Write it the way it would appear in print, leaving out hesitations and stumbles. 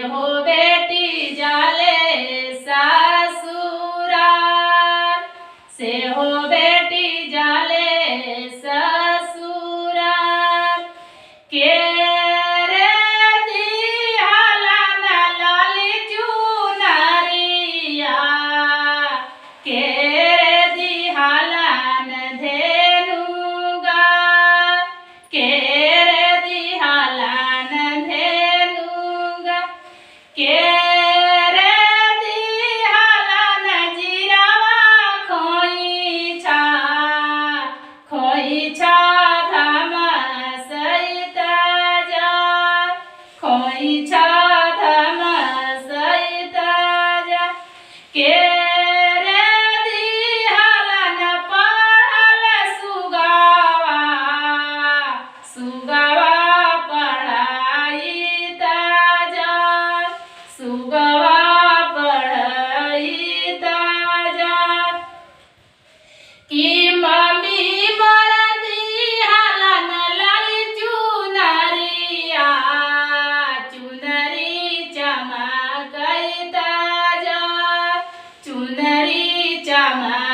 हो बेटी जाले ससुराल से हो बेटी जाले ससुराल के रे दिहाला न लाली चुनरिया के रे दिहाला न धेनुगा के रे दिहाला न धेनुगा के रे दिहाला न जीरावा खोइछा धामा सहित जा खोइछा धामा सहित जा के रे दिहाला न पढ़ल सुगावा पढ़ाई जा सुगवा पढ़ाई जा कि मम्मी मोर दिहाला न लाली चुनरिया चुनरी चमकैत जा चुनरी चमक